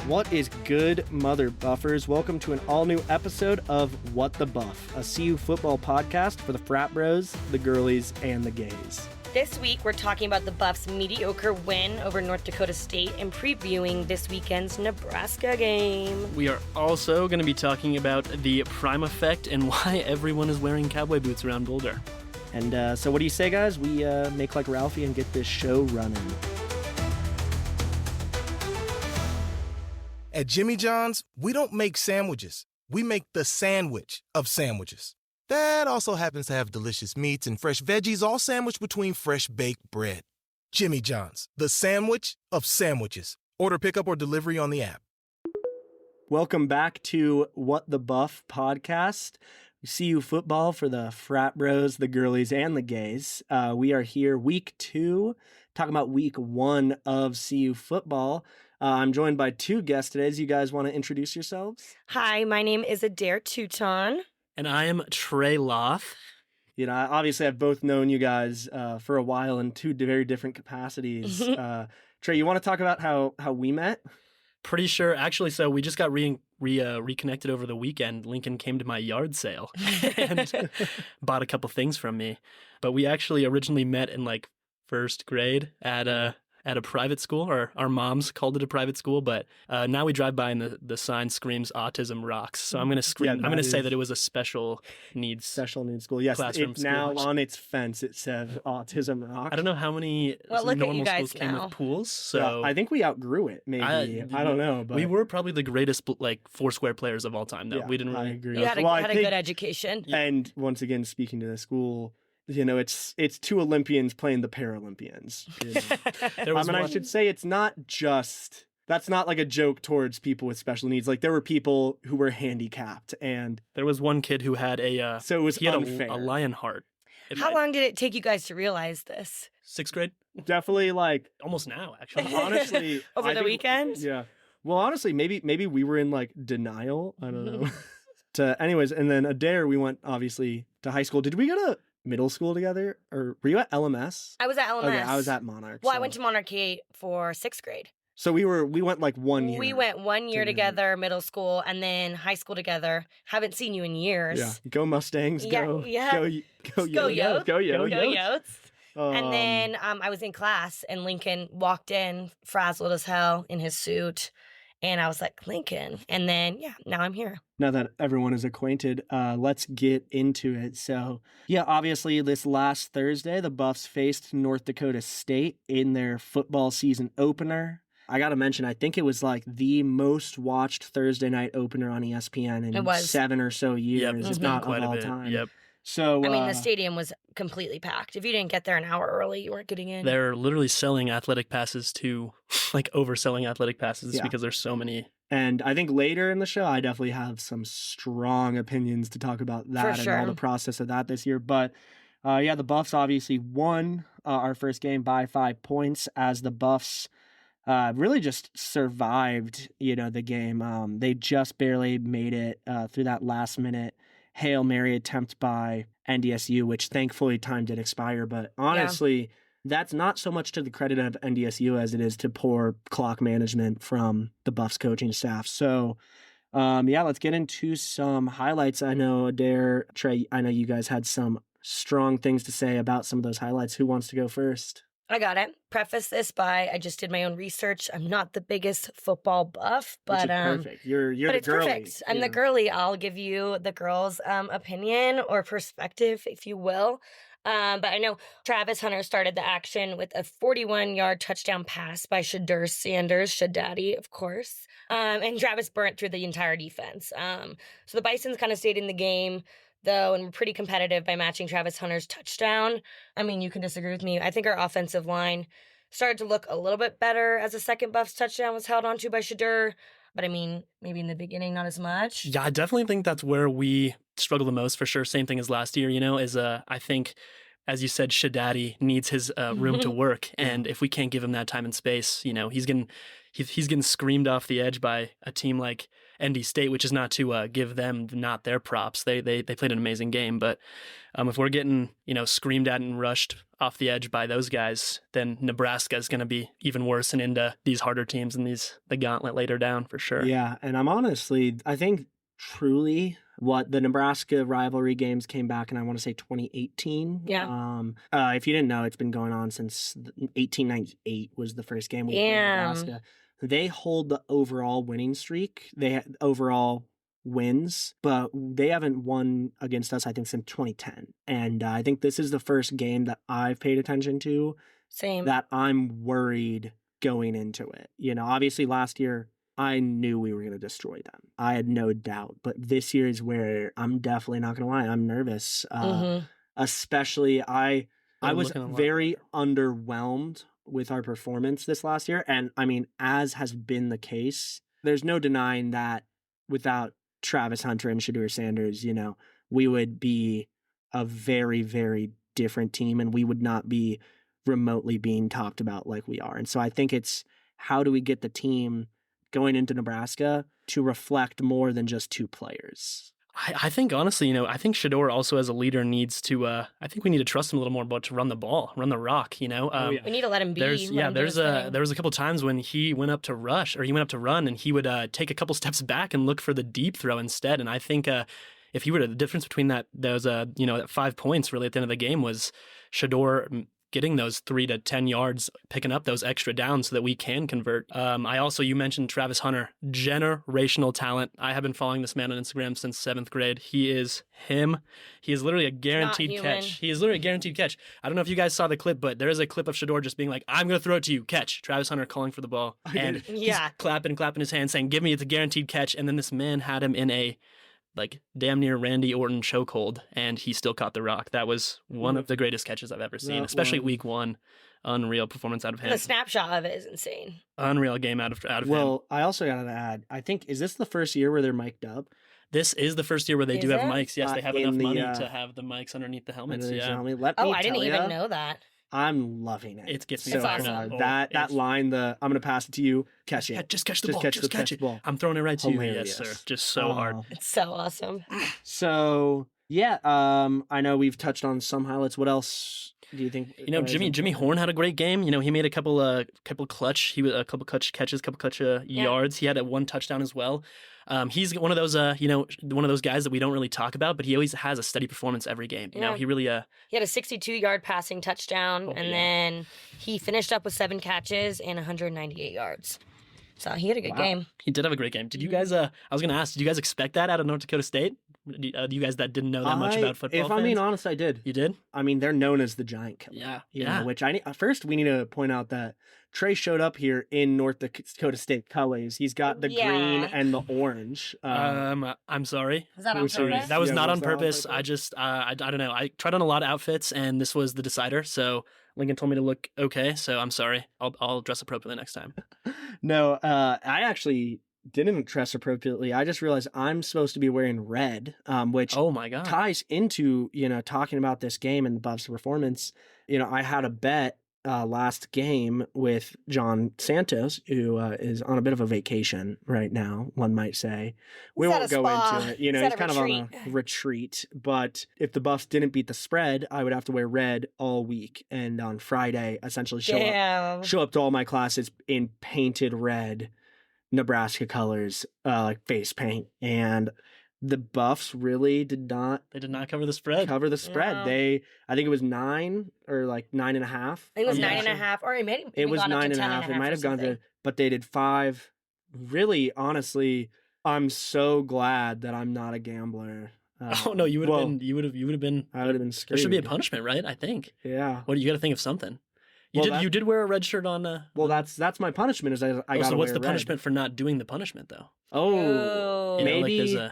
What is good, mother buffers? Welcome to an all-new episode of What the Buff, a CU football podcast for the frat bros, the girlies, and the gays. This week, we're talking about the Buffs' mediocre win over North Dakota State and previewing this weekend's Nebraska game. We are also going to be talking about the prime effect and why everyone is wearing cowboy boots around Boulder. And so what do you say, guys? We make like Ralphie and get this show running. At Jimmy John's, we don't make sandwiches. We make the sandwich of sandwiches. That also happens to have delicious meats and fresh veggies all sandwiched between fresh baked bread. Jimmy John's, the sandwich of sandwiches. Order pickup or delivery on the app. Welcome back to What the Buff podcast. CU football for the frat bros, the girlies, and the gays. We are here week 2, talking about week 1 of CU football. I'm joined by 2 guests today. Do you guys want to introduce yourselves? Hi, my name is Adair Touton. And I am Trey Loth. You know, obviously I've both known you guys for a while in 2 very different capacities. Trey, you want to talk about how we met? Pretty sure, actually, so we just got reconnected over the weekend. Lincoln came to my yard sale and bought a couple things from me. But we actually originally met in like first grade at a private school, or our moms called it a private school, but now we drive by and the sign screams "Autism Rocks." So I'm going to scream. I'm going to say that it was a special needs school. Yes, it's now on its fence. It says "Autism Rocks." I don't know how many normal schools came with pools. So I think we outgrew it. Maybe I don't know. But we were probably the greatest Foursquare players of all time. Though we didn't really. I agree. You had a good education. And once again, speaking to the school. You know, it's 2 Olympians playing the Paralympians. You know? I should say it's not just, that's not like a joke towards people with special needs. Like there were people who were handicapped, and there was one kid who had so it was unfair. A lion heart. How long did it take you guys to realize this? 6th grade? Definitely like almost now, actually. Honestly, over the weekend? Yeah. Well, honestly, maybe we were in like denial. I don't know. Anyways, and then Adair, we went obviously to high school. Did we go to middle school together, or were you at LMS? I was at LMS. Okay, I was at Monarch. Well, I went to Monarch 8 for 6th grade. So we went like 1 year. We went 1 year together, middle school, and then high school together. Haven't seen you in years. Yeah, go Mustangs. Go Yotes. Go Yotes. And then I was in class, and Lincoln walked in, frazzled as hell in his suit. And I was like, Lincoln. And then, now I'm here. Now that everyone is acquainted, let's get into it. So, obviously this last Thursday, the Buffs faced North Dakota State in their football season opener. I got to mention, I think it was like the most watched Thursday night opener on ESPN in 7 or so years, if not of all time. Yep. So I mean, the stadium was completely packed. If you didn't get there an hour early, you weren't getting in. They're literally selling athletic passes to, like, overselling athletic passes because there's so many. And I think later in the show, I definitely have some strong opinions to talk about that and all the process of that this year. But the Buffs obviously won our first game by 5 points as the Buffs really just survived, the game. They just barely made it through that last minute Hail Mary attempt by NDSU, which thankfully time did expire. But honestly, that's not so much to the credit of NDSU as it is to poor clock management from the Buffs coaching staff. So, let's get into some highlights. I know, Adair, Trey, I know you guys had some strong things to say about some of those highlights. Who wants to go first? I got it. Preface this by I just did my own research. I'm not the biggest football buff, but perfect. You're the girly. Perfect. I'm the girly. I'll give you the girls' opinion or perspective, if you will. But I know Travis Hunter started the action with a 41-yard touchdown pass by Shedeur Sanders, Shadaddy, of course. And Travis burnt through the entire defense. So the Bisons kind of stayed in the game, though, and were pretty competitive by matching Travis Hunter's touchdown. I mean, you can disagree with me. I think our offensive line started to look a little bit better as the second Buffs touchdown was held onto by Shedeur. But I mean, maybe in the beginning, not as much. Yeah, I definitely think that's where we struggle the most for sure. Same thing as last year, is I think, as you said, Shadaddy needs his room to work. And if we can't give him that time and space, he's getting screamed off the edge by a team like ND State, which is not to give them not their props. They played an amazing game, but if we're getting screamed at and rushed off the edge by those guys, then Nebraska is going to be even worse and into these harder teams and the gauntlet later down for sure. Yeah, and I think truly what the Nebraska rivalry games came back in, I want to say 2018. Yeah. If you didn't know, it's been going on since 1898 was the first game we played in Nebraska. They hold the overall winning streak. They had overall wins, but they haven't won against us, I think, since 2010. And I think this is the first game that I've paid attention to. Same. That I'm worried going into it. Obviously last year, I knew we were going to destroy them. I had no doubt. But this year is where I'm definitely not going to lie. I'm nervous. Especially, I was very underwhelmed with our performance this last year. And I mean, as has been the case, there's no denying that without Travis Hunter and Shedeur Sanders, we would be a very, very different team and we would not be remotely being talked about like we are. And so I think it's how do we get the team going into Nebraska to reflect more than just two players. I think honestly, I think Shedeur also as a leader needs to. I think we need to trust him a little more, but to run the ball, run the rock. We need to let him be. There was a couple times when he went up to run, and he would take a couple steps back and look for the deep throw instead. And I think if he were the difference between that 5 points really at the end of the game was Shedeur getting those 3 to 10 yards, picking up those extra downs so that we can convert. You mentioned Travis Hunter, generational talent. I have been following this man on Instagram since 7th grade. He is him. He is literally a guaranteed catch. He is literally a guaranteed catch. I don't know if you guys saw the clip, but there is a clip of Shedeur just being like, I'm going to throw it to you, catch. Travis Hunter calling for the ball. And he's clapping his hands saying, give me, it's a guaranteed catch. And then this man had him in a damn near Randy Orton chokehold, and he still caught the rock. That was one of the greatest catches I've ever seen, especially week 1. Unreal performance out of him. The snapshot of it is insane. Unreal game out of him. Well, I also got to add, I think, is this the first year where they're mic'd up? This is the first year where they do have mics. Yes, they have enough money to have the mics underneath the helmets. Yeah. I didn't even know that. I'm loving it. It gets me so fired awesome. up. That line, I'm going to pass it to you, catch it. Just catch the ball. Just catch it. I'm throwing it right to you. Yes, sir. Just so hard. It's so awesome. So, yeah, I know we've touched on some highlights. What else do you think? Jimmy Horn had a great game. He made a couple clutch catches, couple clutch yards. He had one touchdown as well. He's one of those guys that we don't really talk about, but he always has a steady performance every game. He really he had a 62-yard passing touchdown, then he finished up with 7 catches and 198 yards. So he had a good game. He did have a great game. Did you guys? I was going to ask, did you guys expect that out of North Dakota State? You guys that didn't know that much about football? If I'm being honest, I did. You did? I mean, they're known as the Giant Killer. Yeah. Which first we need to point out that Trey showed up here in North Dakota State colors. He's got the green and the orange. I'm sorry. Was that on purpose? That was not on purpose. I just, I don't know. I tried on a lot of outfits, and this was the decider. So Lincoln told me to look okay. So I'm sorry. I'll dress appropriately next time. No, I actually didn't dress appropriately. I just realized I'm supposed to be wearing red, which oh my God, ties into talking about this game and the Buffs' performance. I had a bet last game with John Santos, who is on a bit of a vacation right now, one might say. We won't go into it. He's kind of on a retreat. But if the Buffs didn't beat the spread, I would have to wear red all week. And on Friday, essentially show up to all my classes in painted red Nebraska colors, like face paint. And the Buffs really did not. They did not cover the spread. No. I think it was 9 or like 9.5. I think it was 9.5, or it was 9.5. It might have gone to, but they did 5. Really, honestly, I'm so glad that I'm not a gambler. Oh no, you would have been. You would have been. I would have been screwed. There should be a punishment, right? I think. Yeah. What you got to think of something. You did wear a red shirt on. Well, that's my punishment. Is I got to wear red. So what's the punishment for not doing the punishment though? Maybe.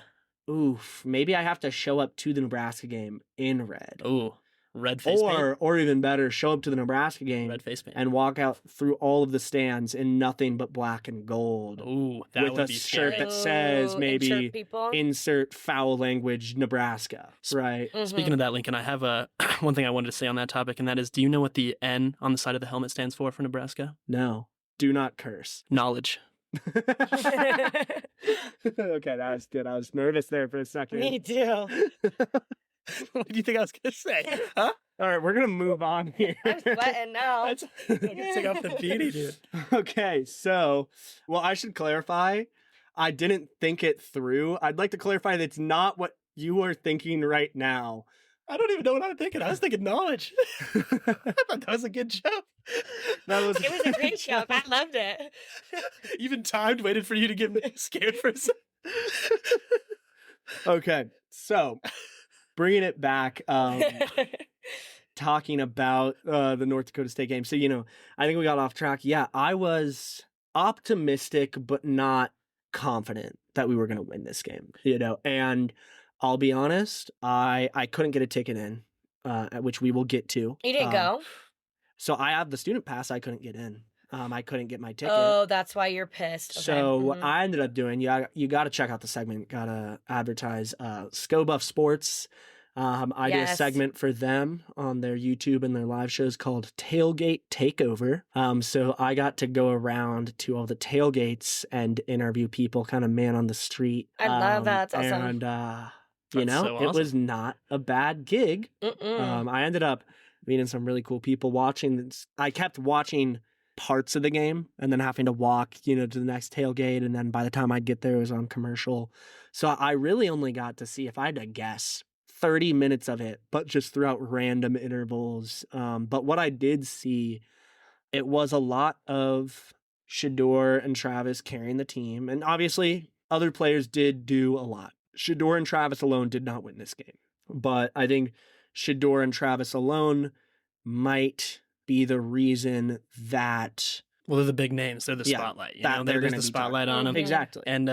Maybe I have to show up to the Nebraska game in red. Ooh, red face paint? Or even better, show up to the Nebraska game red face paint. And walk out through all of the stands in nothing but black and gold. Ooh, that would be scary. With a shirt that says maybe insert foul language Nebraska, right? Mm-hmm. Speaking of that, Lincoln, I have one thing I wanted to say on that topic, and that is, do you know what the N on the side of the helmet stands for Nebraska? No. Do not curse. Knowledge. Okay, that was good. I was nervous there for a second. Me too. What do you think I was going to say? Huh? All right, we're going to move on here. I'm sweating now. I can take off the beanie, dude. Okay, so, well, I should clarify. I didn't think it through. I'd like to clarify that it's not what you are thinking right now. I don't even know what I'm thinking. I was thinking knowledge. I thought that was a good joke. It was a great joke. I loved it. Even timed, waited for you to get scared for a second. Okay, so bringing it back, talking about the North Dakota State game. So, I think we got off track. Yeah, I was optimistic, but not confident that we were going to win this game, and I'll be honest, I couldn't get a ticket in, which we will get to. You didn't go? So I have the student pass. I couldn't get in. I couldn't get my ticket. Oh, that's why you're pissed. Okay. So what I ended up doing, you got to check out the segment. Got to advertise ScoBuff Sports. I did a segment for them on their YouTube and their live shows called Tailgate Takeover. So I got to go around to all the tailgates and interview people, kind of man on the street. I love that. That's awesome. And So it was not a bad gig. I ended up meeting some really cool people watching. I kept watching parts of the game and then having to walk, to the next tailgate. And then by the time I'd get there, it was on commercial. So I really only got to see, if I had to guess, 30 minutes of it, but just throughout random intervals. But what I did see, it was a lot of Shedeur and Travis carrying the team. And obviously, other players did do a lot. Shedeur and Travis alone did not win this game. But I think Shedeur and Travis alone might be the reason that... Well, they're the big names. They're the spotlight. There's the spotlight on them. Exactly. And,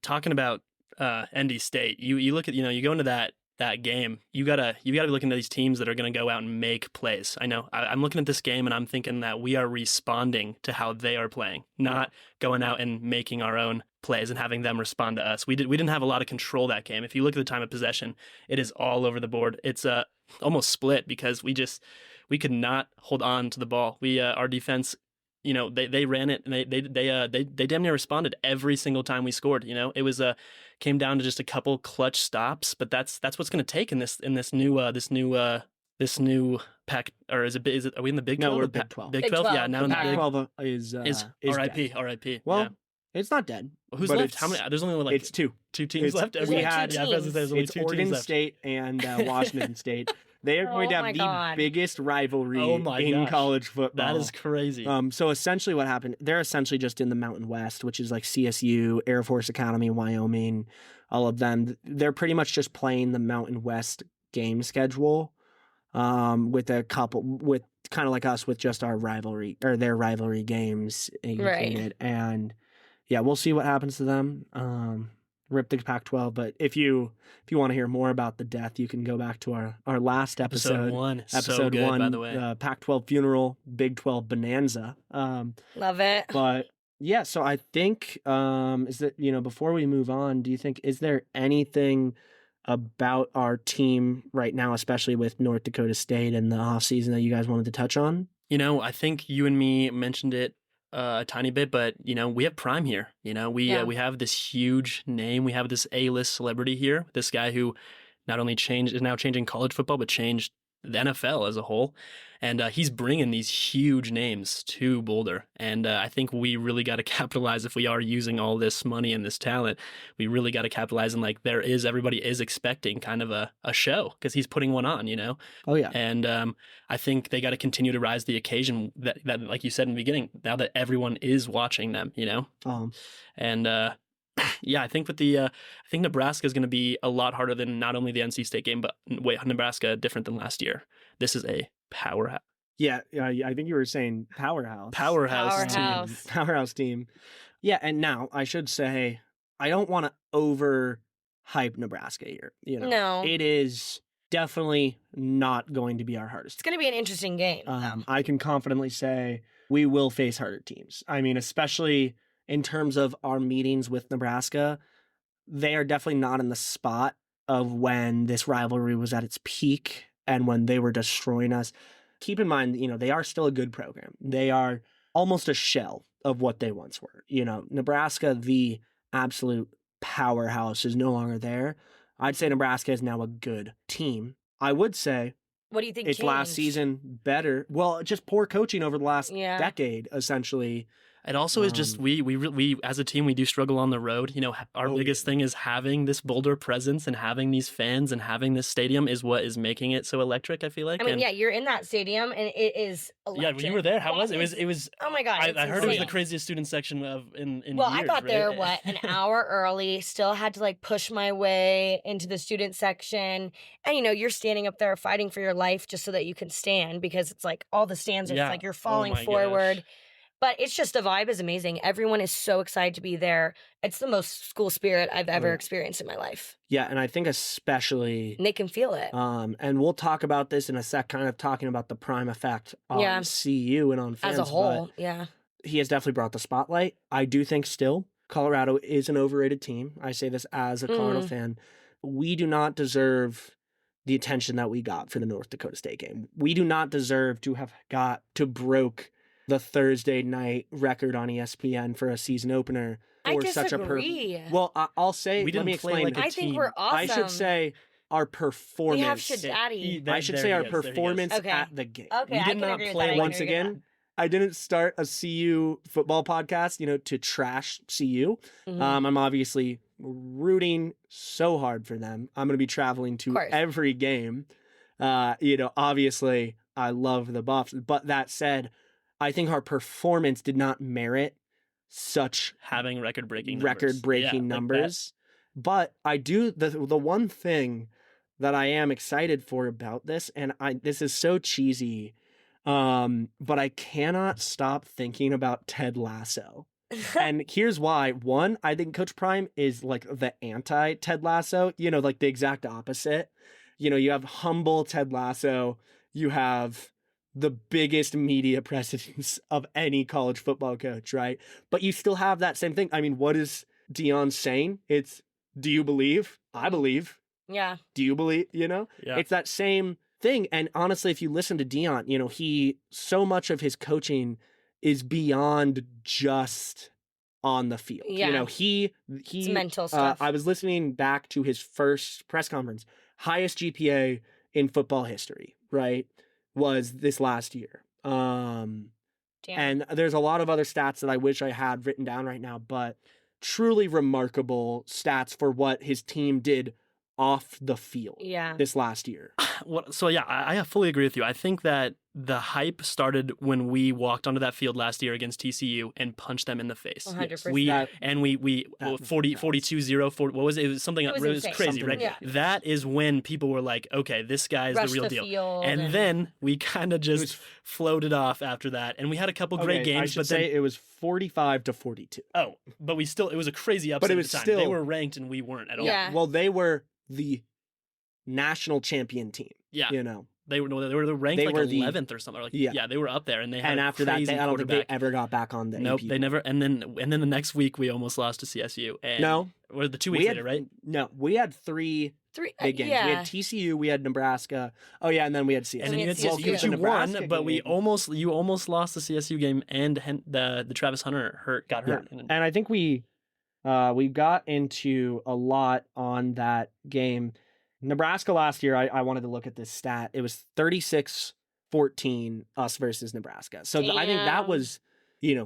talking about ND State, you look at, you go into that game, you gotta be looking at these teams that are going to go out and make plays. I know I'm looking at this game and I'm thinking that we are responding to how they are playing, not going out and making our own plays and having them respond to us. We didn't have a lot of control that game. If you look at the time of possession, it is all over the board. It's almost split because we could not hold on to the ball. Our defense, they ran it and they damn near responded every single time we scored. It was came down to just a couple clutch stops, but that's what's going to take in this new Pac, or is it are we in the Big 12? No, we're Big 12. Big 12, yeah. Now the Pac-12 is RIP. Well, yeah. It's not dead. Who's left? How many? There's only it's two teams left. It's Oregon State and Washington State. They are going to have the biggest rivalry in college football. That is crazy. So essentially what happened, they're essentially just in the Mountain West, which is like CSU, Air Force Academy, Wyoming, all of them. They're pretty much just playing the Mountain West game schedule with kind of like us with just our rivalry or their rivalry games included. And yeah, we'll see what happens to them. Rip the Pac-12, but if you want to hear more about the death, you can go back to our last episode. Episode 1, by the way. Pac-12 funeral, Big 12 bonanza. Love it. But yeah, so I think is that before we move on, do you think is there anything about our team right now, especially with North Dakota State and the offseason, that you guys wanted to touch on? I think you and me mentioned it a tiny bit, but we have Prime here. We have this huge name. We have this A-list celebrity here. This guy who not only is now changing college football, but changed the NFL as a whole. And he's bringing these huge names to Boulder. And I think we really got to capitalize if we are using all this money and this talent. We really got to capitalize. And everybody is expecting kind of a show because he's putting one on, Oh, yeah. And I think they got to continue to rise the occasion that, like you said in the beginning, now that everyone is watching them, And yeah, I think I think Nebraska is going to be a lot harder than not only the NC State game, but Nebraska different than last year. This is a powerhouse. Yeah, I think you were saying powerhouse. Powerhouse team. Yeah, and now I should say I don't want to overhype Nebraska here. No, it is definitely not going to be our hardest. It's going to be an interesting game. I can confidently say we will face harder teams. I mean, especially in terms of our meetings with Nebraska, they are definitely not in the spot of when this rivalry was at its peak and when they were destroying us. Keep in mind, they are still a good program. They are almost a shell of what they once were. Nebraska, the absolute powerhouse, is no longer there. I'd say Nebraska is now a good team. I would say what do you think it's changed? last season better. Well, just poor coaching over the last decade, essentially. It also is just we as a team, we do struggle on the road. Our biggest thing is having this Boulder presence and having these fans and having this stadium is what is making it so electric, I feel like. I mean, you're in that stadium and it is electric. Yeah, you were there. How was it? It was. Oh my God. I heard it was the craziest student section in Well, years, I got right? there, an hour early, still had to push my way into the student section. And, you're standing up there fighting for your life just so that you can stand because it's all the stands are just you're falling forward. Gosh. But it's just the vibe is amazing. Everyone is so excited to be there. It's the most school spirit I've ever experienced in my life. Yeah, and I think especially... And they can feel it. And we'll talk about this in a sec, kind of talking about the prime effect on CU and on fans. As a whole, yeah. He has definitely brought the spotlight. I do think still Colorado is an overrated team. I say this as a Colorado fan. We do not deserve the attention that we got for the North Dakota State game. We do not deserve to have got to broke the Thursday night record on ESPN for a season opener. I disagree. I'll say, we didn't let me explain. Play like a I team. think we're awesome. I should say our performance. We have Shadaddy. I should say our performance at the game. Okay, we did not play once again. I didn't start a CU football podcast, to trash CU. I'm obviously rooting so hard for them. I'm going to be traveling to every game. Obviously I love the Buffs, but that said, I think our performance did not merit such having record-breaking numbers. But I do the one thing that I am excited for about this, and this is so cheesy, but I cannot stop thinking about Ted Lasso. And here's why. One, I think Coach Prime is the anti-Ted Lasso, the exact opposite. You have humble Ted Lasso, you have the biggest media presence of any college football coach, right? But you still have that same thing. I mean, what is Deion saying? It's, do you believe? I believe. Yeah. Do you believe? Yeah. It's that same thing. And honestly, if you listen to Deion, so much of his coaching is beyond just on the field. Yeah. It's mental stuff. I was listening back to his first press conference, highest GPA in football history, right? Was this last year. And there's a lot of other stats that I wish I had written down right now, but truly remarkable stats for what his team did off the field this last year. I fully agree with you. I think that the hype started when we walked onto that field last year against TCU and punched them in the face. 100%. We 42-0, what was it? It was something, it was crazy, right? Yeah. That is when people were like, okay, this guy's the real deal. And then we kind of just floated off after that. And we had a couple great games. I should say it was 45-42. Oh, but it was a crazy upset at the time. They were ranked and we weren't at all. Yeah. Well, they were the national champion team. Yeah. They were ranked they were 11th or something. They were up there, and they had. And after that, I don't think they ever got back on the. Nope, AP. They never. And then the next week we almost lost to CSU. And or the 2 weeks later, right? No, we had three big games. Yeah. We had TCU, we had Nebraska. Oh yeah, and then we had CSU. And then you had CSU. You won, but you almost lost the CSU game, and the Travis Hunter got hurt. Yeah. And I think we got into a lot on that game. Nebraska last year, I wanted to look at this stat. It was 36-14 us versus Nebraska. So I think that was,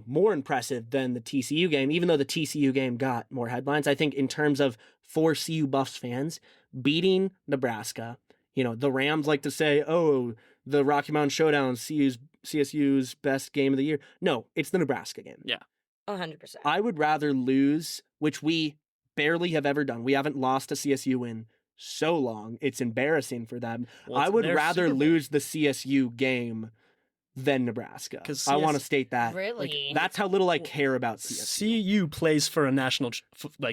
more impressive than the TCU game, even though the TCU game got more headlines. I think in terms of for CU Buffs fans, beating Nebraska, the Rams like to say, oh, the Rocky Mountain Showdown, CSU's best game of the year. No, it's the Nebraska game. Yeah. 100%. I would rather lose, which we barely have ever done. We haven't lost a CSU win so long. It's embarrassing for them. Well, I would rather lose the CSU game than Nebraska. I want to state that. Really? That's how little I care about CSU. CU plays for a national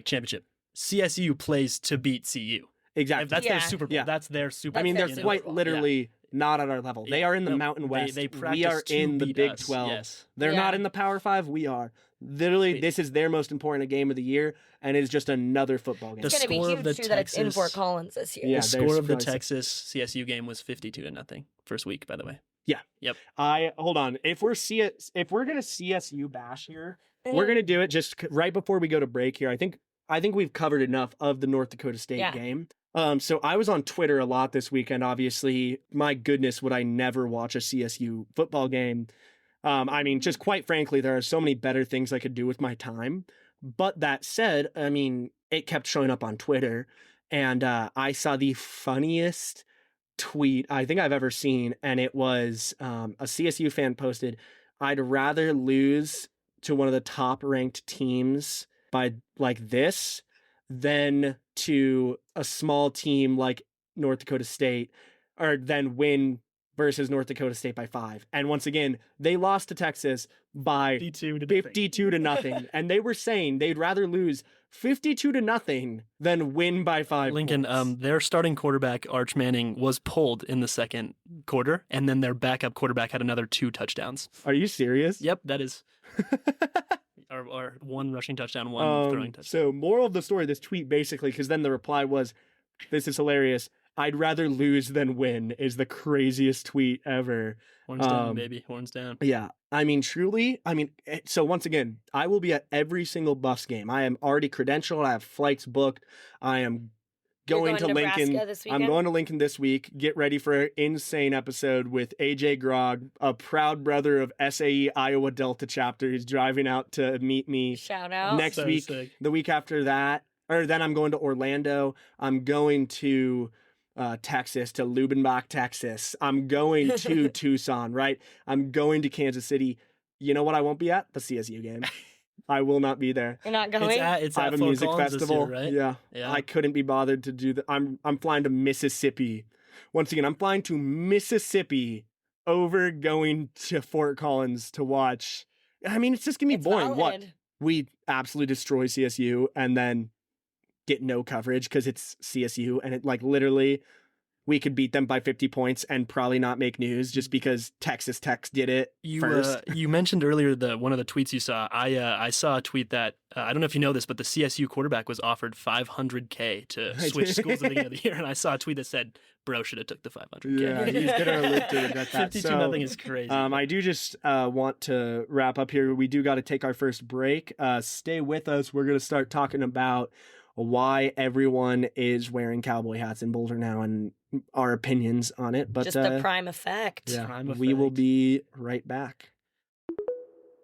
championship. CSU plays to beat CU. Exactly. That's their Super Bowl. Yeah. That's their Super Bowl. I mean, they're quite literally not at our level. They are in the Mountain West. We are in the Big 12. Yes. They're not in the Power 5. We are. Literally, this is their most important game of the year, and it's just another football game. It's going to be huge too that it's in Fort Collins this year. Yeah, the score of the Texas CSU game was 52-0. First week, by the way. Yeah. Yep. Hold on. If we're gonna CSU bash here, we're gonna do it just right before we go to break here. I think we've covered enough of the North Dakota State game. So I was on Twitter a lot this weekend. Obviously, my goodness, would I never watch a CSU football game? I mean, just quite frankly, there are so many better things I could do with my time. But that said, I mean, it kept showing up on Twitter, and I saw the funniest tweet I think I've ever seen, and it was a CSU fan posted, "I'd rather lose to one of the top ranked teams by like this than to a small team like North Dakota State, or then win versus North Dakota State by 5." And once again, they lost to Texas by 52 to nothing. And they were saying they'd rather lose 52 to nothing than win by 5 Lincoln, points. Their starting quarterback, Arch Manning, was pulled in the second quarter, and then their backup quarterback had another 2 touchdowns. Are you serious? Yep, that is. or 1 rushing touchdown, 1 throwing touchdown. So moral of the story, this tweet basically, because then the reply was, "This is hilarious. I'd rather lose than win," is the craziest tweet ever. Horns down, baby. Horns down. Yeah. I mean, truly, so once again, I will be at every single Buffs game. I am already credentialed. I have flights booked. I am going to Lincoln. I'm going to Lincoln this week. Get ready for an insane episode with AJ Grog, a proud brother of SAE Iowa Delta chapter. He's driving out to meet me. Shout out. Next So week. sick. The week after that, or then I'm going to Orlando. I'm going to Texas, to Lubbock, Texas. I'm going to Tucson, right? I'm going to Kansas City. You know what I won't be at? The CSU game. I will not be there. You're not going? It's I at have a Fort music Collins festival. this year, right? Yeah. I couldn't be bothered to do that. I'm flying to Mississippi. Once again, I'm flying to Mississippi over going to Fort Collins to watch. I mean, it's just gonna be boring. Valid. What? We absolutely destroy CSU and then get no coverage because it's CSU, and it like literally we could beat them by 50 points and probably not make news just because Texas Tech did it first. You mentioned earlier one of the tweets you saw. I saw a tweet that I don't know if you know this, but the CSU quarterback was offered $500K to switch schools at the end of the year, and I saw a tweet that said, "Bro should have took the $500K." Yeah, he's gonna live to regret that. 52-0 is crazy. I do just want to wrap up here. We do got to take our first break. Stay with us. We're gonna start talking about why everyone is wearing cowboy hats in Boulder now and our opinions on it. But just the prime effect. Yeah, we will be right back.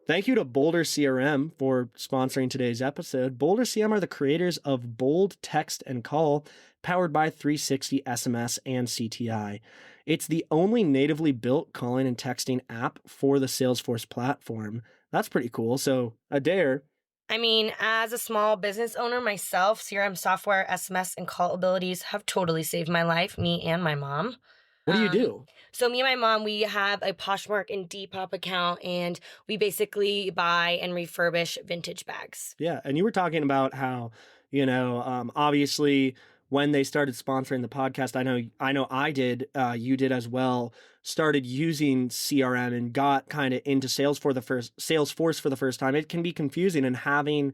Thank you to Boulder CRM for sponsoring today's episode. Boulder CRM are the creators of Bold Text and Call, powered by 360 SMS and CTI. It's the only natively built calling and texting app for the Salesforce platform. That's pretty cool. So, Adair, I mean, as a small business owner myself, CRM software, SMS, and call abilities have totally saved my life, me and my mom. What do you do? So me and my mom, we have a Poshmark and Depop account, and we basically buy and refurbish vintage bags. Yeah, and you were talking about how, obviously when they started sponsoring the podcast, I know I did, you did as well, started using CRM and got kind of into Salesforce for the first time. It can be confusing, and having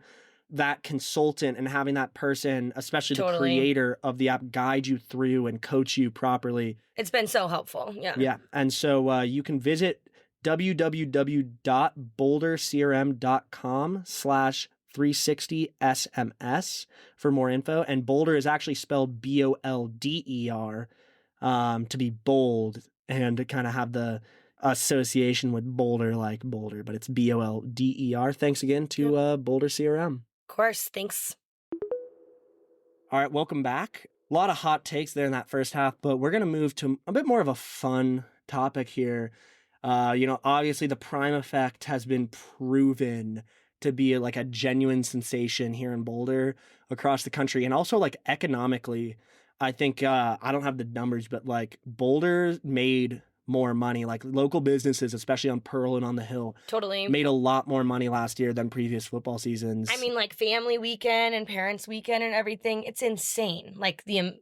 that consultant and having that person, especially the creator of the app, guide you through and coach you properly. It's been so helpful. Yeah. Yeah. And so you can visit www.bouldercrm.com/360SMS for more info. And Boulder is actually spelled BOLDER, to be bold and to kind of have the association with Boulder, like Boulder, but it's BOLDER. Thanks again to Boulder CRM. Of course. Thanks. All right, welcome back. A lot of hot takes there in that first half, but we're going to move to a bit more of a fun topic here. Obviously the Prime Effect has been proven to be like a genuine sensation here in Boulder, across the country, and also like economically. I think, I don't have the numbers, but like Boulder made more money, like local businesses, especially on Pearl and on the Hill, totally made a lot more money last year than previous football seasons. I mean, like family weekend and parents weekend and everything, it's insane. Like the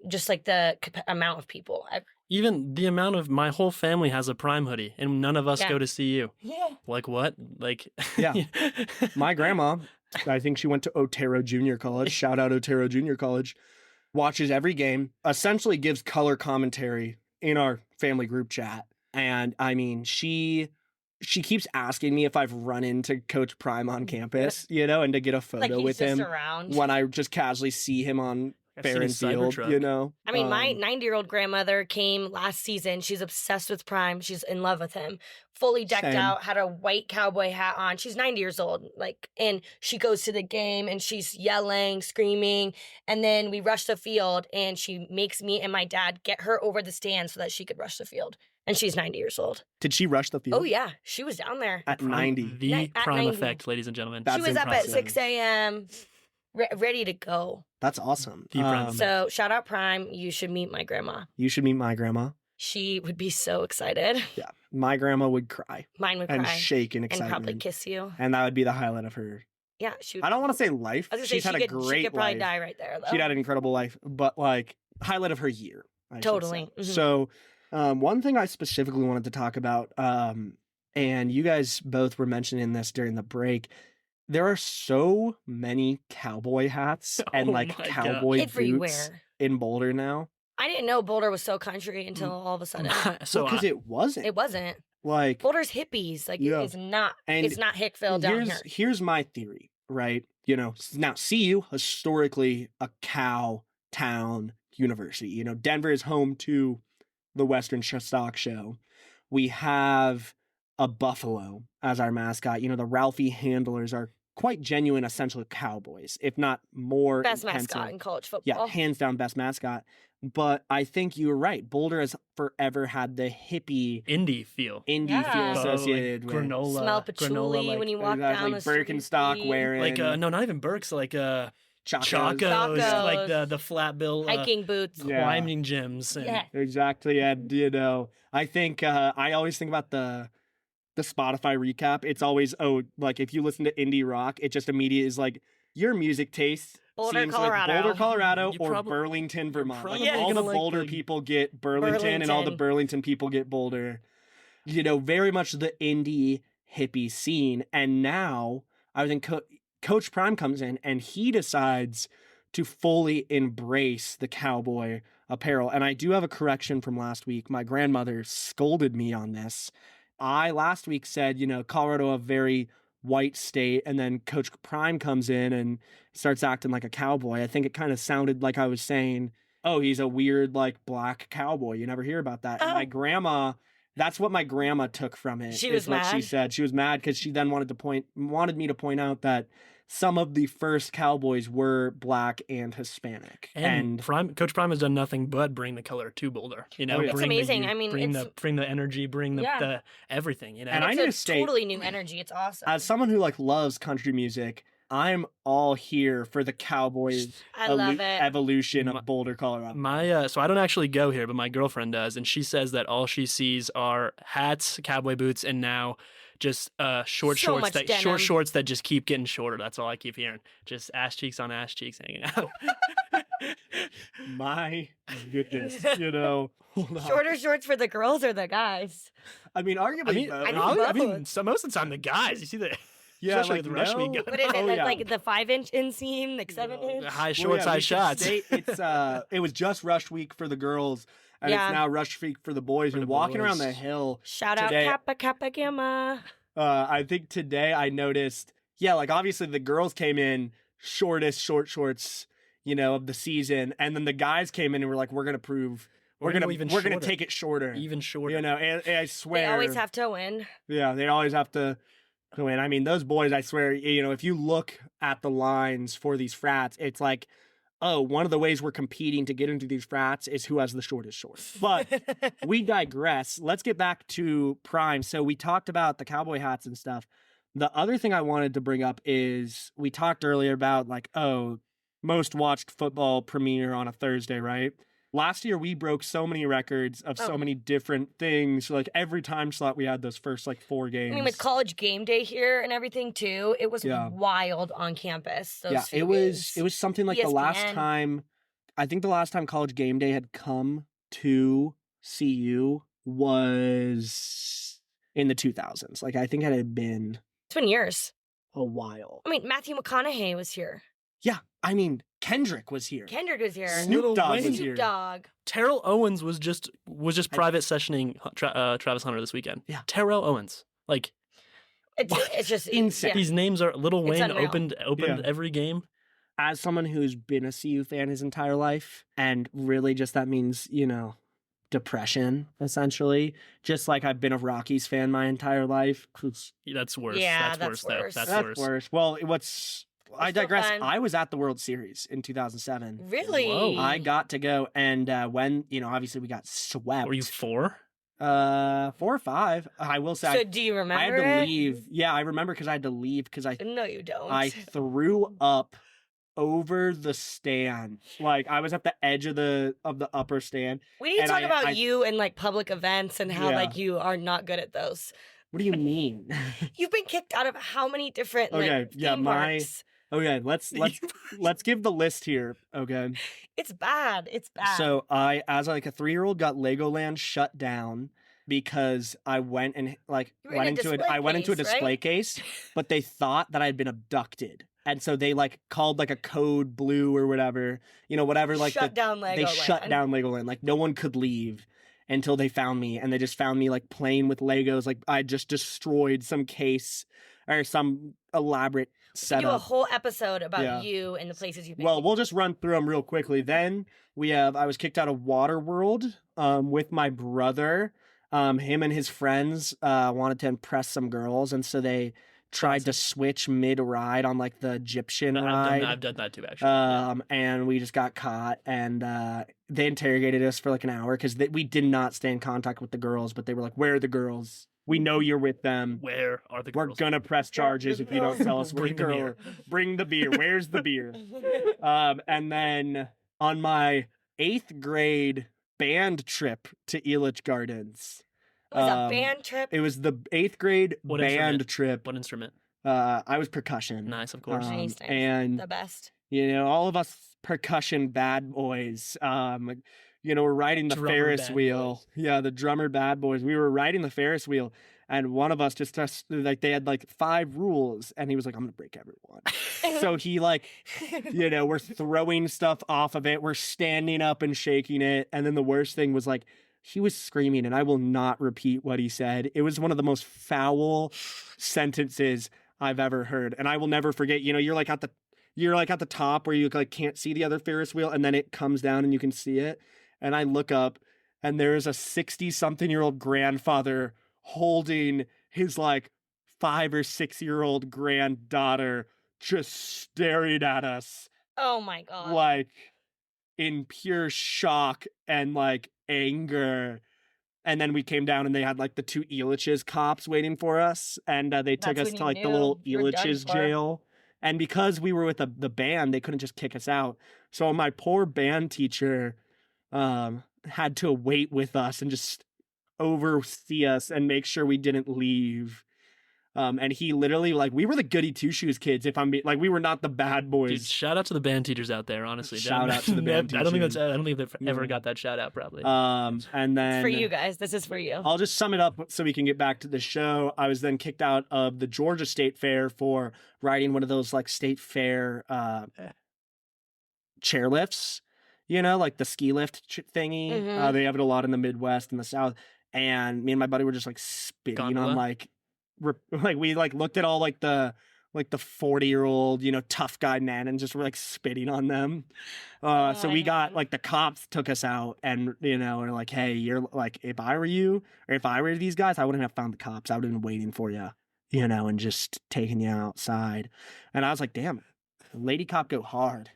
amount of people. Even the amount of, my whole family has a Prime hoodie, and none of us go to see you. Yeah. Like what? Like, yeah. My grandma, I think she went to Otero Junior College. Shout out Otero Junior College. Watches every game, essentially gives color commentary in our family group chat. And I mean, she keeps asking me if I've run into Coach Prime on campus, and to get a photo with him around. when I just casually see him on Barron Field, I mean, my 90-year-old grandmother came last season. She's obsessed with Prime. She's in love with him. Fully decked out, had a white cowboy hat on. She's 90 years old. And she goes to the game and she's yelling, screaming. And then we rush the field and she makes me and my dad get her over the stand so that she could rush the field. And she's 90 years old. Did she rush the field? Oh, yeah. She was down there. At 90. The Prime effect, ladies and gentlemen. She was up at 6 a.m., ready to go. That's awesome. So shout out Prime. You should meet my grandma. You should meet my grandma. She would be so excited. Yeah. My grandma would cry. Mine would and cry. And shake in excitement. And probably kiss you. And that would be the highlight of her. Yeah. She would, I don't want to say life. She's had a great life. She could probably die right there, though. She'd had an incredible life. But highlight of her year. Totally. Mm-hmm. So one thing I specifically wanted to talk about, and you guys both were mentioning this during the break, there are so many cowboy hats and cowboy boots in Boulder now. I didn't know Boulder was so country until all of a sudden. Because it wasn't. It wasn't. Boulder's hippies. It's not. And it's not Hickville down here. Here's my theory, right? Now CU historically a cow town university. Denver is home to the Western Stock Show. We have a buffalo as our mascot. The Ralphie handlers are quite genuine, essentially cowboys, if not more. Best mascot in college football. Yeah, hands down best mascot. But I think you were right. Boulder has forever had the hippie indie feel associated with granola. Smell patchouli when you walk down the street. Birkenstock wearing. No, not even Birks, Chacos. the flat bill hiking boots, climbing gyms. Exactly. And I think I always think about the Spotify recap. It's always if you listen to indie rock, it just immediately is your music taste Boulder, Colorado. Boulder, Colorado, or Burlington, Vermont. All the Boulder people get Burlington, and all the Burlington people get Boulder. Very much the indie hippie scene. And now I think Coach Prime comes in and he decides to fully embrace the cowboy apparel. And I do have a correction from last week. My grandmother scolded me on this. I last week said, Colorado, a very white state, and then Coach Prime comes in and starts acting like a cowboy. I think it kind of sounded like I was saying, oh, he's a weird, black cowboy. You never hear about that. And my grandma, that's what my grandma took from it. She was mad. What she said. She was mad because she then wanted me to point out that some of the first cowboys were black and Hispanic. And Coach Prime has done nothing but bring the color to Boulder. It's amazing. Bring the energy, bring the everything. And I need to say, totally new energy. It's awesome. As someone who loves country music, I'm all here for the Cowboys evolution of Boulder, Colorado. So I don't actually go here, but my girlfriend does, and she says that all she sees are hats, cowboy boots, and now just short shorts that just keep getting shorter. That's all I keep hearing. Just ass cheeks on ass cheeks hanging out. My goodness, Shorter shorts for the girls or the guys? Arguably, most of the time the guys. You see the. Yeah, especially with the rush week. What is it? The 5-inch inseam, 7-inch? High shorts, high shots. It was just rush week for the girls, and it's now rush week for the boys. And walking around the hill. Shout today, out Kappa Gamma. I think today I noticed, obviously the girls came in shortest short shorts, of the season, and then the guys came in and were like, we're gonna prove. We're gonna take it shorter, even shorter. And I swear they always have to win. Yeah, they always have to. And those boys, I swear, if you look at the lines for these frats, it's like, oh, one of the ways we're competing to get into these frats is who has the shortest shorts. But we digress. Let's get back to Prime. So we talked about the cowboy hats and stuff. The other thing I wanted to bring up is we talked earlier about most watched football premiere on a Thursday, right? Last year, we broke so many records of so many different things. Every time slot, we had those first 4 games. With college game day here and everything too, it was wild on campus. It was something like ESPN. The last time. I think the last time college game day had come to CU was in the 2000s. I think it had been. It's been years. A while. Matthew McConaughey was here. Yeah, Kendrick was here. Little Snoop Dogg Wayne. was here. Terrell Owens was just private sessioning Travis Hunter this weekend. Yeah. Terrell Owens. Like, it's just insane. Yeah. These names are Little Wayne unreal. opened every game. As someone who's been a CU fan his entire life, and really just that means, depression, essentially. Just like I've been a Rockies fan my entire life. That's worse. Yeah, that's worse. that's That's worse. Well, I digress. fun. I was at the World Series in 2007. Really? Whoa. I got to go, and when, obviously we got swept. Were you 4? 4 or 5. I will say. So do you remember I had to it? leave. Yeah, I remember because I had to leave because No, you don't. I threw up over the stand. Like I was at the edge of the upper stand. We need to and talk about I- you and like public events and how Yeah. like you are not good at those. What do you mean? You've been kicked out of how many different Okay, yeah, theme parks? Okay, let's give the list here. Okay. It's bad. It's bad. So I, as like a 3-year-old, got Legoland shut down because I went and You were in a went into a display display case, case, but they thought that I'd been abducted. And so they like called like a code blue or whatever, whatever, like shut down Legoland. they shut down Legoland. Like no one could leave until they found me, and they just found me like playing with Legos. Like I just destroyed some case or some elaborate We do a setup. whole episode about Yeah. you and the places you've been. Well, we'll just run through them real quickly. Then I was kicked out of Waterworld with my brother. Him and his friends wanted to impress some girls, and so they tried to switch mid-ride on like the Egyptian ride. I've done that too, actually. And we just got caught, and they interrogated us for like an hour because we did not stay in contact with the girls, but they were like, "Where are the girls? We know you're with them. Where are the We're girls? gonna press charges if you don't tell us where Bring the beer. Bring the beer. Where's the beer?" And then on my 8th grade band trip to Elitch Gardens. It was a band trip. It was the 8th grade What band instrument? Trip. What instrument? I was percussion. Nice, of course. Nice. And The best. all of us percussion bad boys, we're riding the Drummer Ferris bad wheel. boys. Yeah, the drummer bad boys. We were riding the Ferris wheel, and one of us just like they had like 5 rules, and he was like, "I'm gonna break every one." So he like, we're throwing stuff off of it, we're standing up and shaking it, and then the worst thing was like, he was screaming, and I will not repeat what he said. It was one of the most foul sentences I've ever heard, and I will never forget. You're like at the top where you like can't see the other Ferris wheel, and then it comes down and you can see it. And I look up, and there's a 60-something-year-old grandfather holding his like 5 or 6-year-old granddaughter, just staring at us Oh my god. like in pure shock and like anger. And then we came down, and they had like the 2 Elitch's cops waiting for us, and they took That's us when to you like the knew little you were done Elitch's for. jail. And because we were with the band, they couldn't just kick us out. So my poor band teacher had to wait with us and just oversee us and make sure we didn't leave. And he literally, like, we were the goody two-shoes kids, we were not the bad boys. Dude, shout out to the band teachers out there, honestly. Shout out to the band I don't think teachers. they've ever Yeah. got that shout out, probably. And then It's for you guys. This is for you. I'll just sum it up so we can get back to the show. I was then kicked out of the Georgia State Fair for riding one of those like state fair chairlifts, like the ski lift thingy. Mhm. They have it a lot in the Midwest and the South. And me and my buddy were just like spitting Gondola? on we like looked at all like the 40-year-old, tough guy men, and just were like spitting on them. So we got like the cops took us out, and were like, "Hey, you're like, if I were you, or if I were these guys, I wouldn't have found the cops. I would have been waiting for you, and just taking you outside." And I was like, "Damn, lady cop go hard,"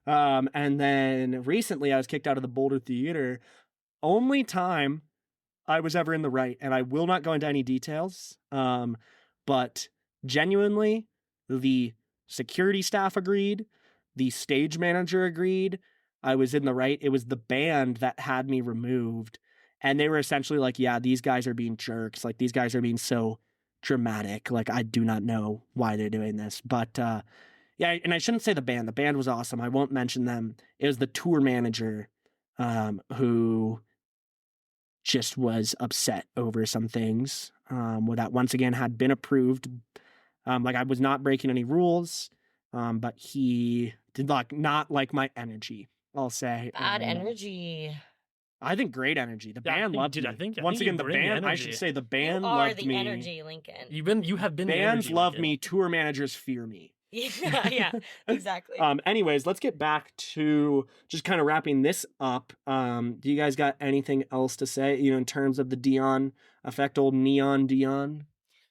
And then recently, I was kicked out of the Boulder Theater. Only time I was ever in the right, and I will not go into any details. But genuinely, the security staff agreed, the stage manager agreed, I was in the right. It was the band that had me removed, and they were essentially like, "Yeah, these guys are being jerks. Like, these guys are being so dramatic. Like, I do not know why they're doing this." But yeah, and I shouldn't say the band. The band was awesome. I won't mention them. It was the tour manager who just was upset over some things that once again had been approved. Like, I was not breaking any rules. but he did not like my energy, I'll say. Bad energy. I think great energy. The band loved me. Once again, the band. I should say the band loved me. You are the energy, Lincoln. You have been. Bands love me. Tour managers fear me. Yeah, exactly. Anyways, let's get back to just kind of wrapping this up. Do you guys got anything else to say? In terms of the Deion effect, old Neon Deion.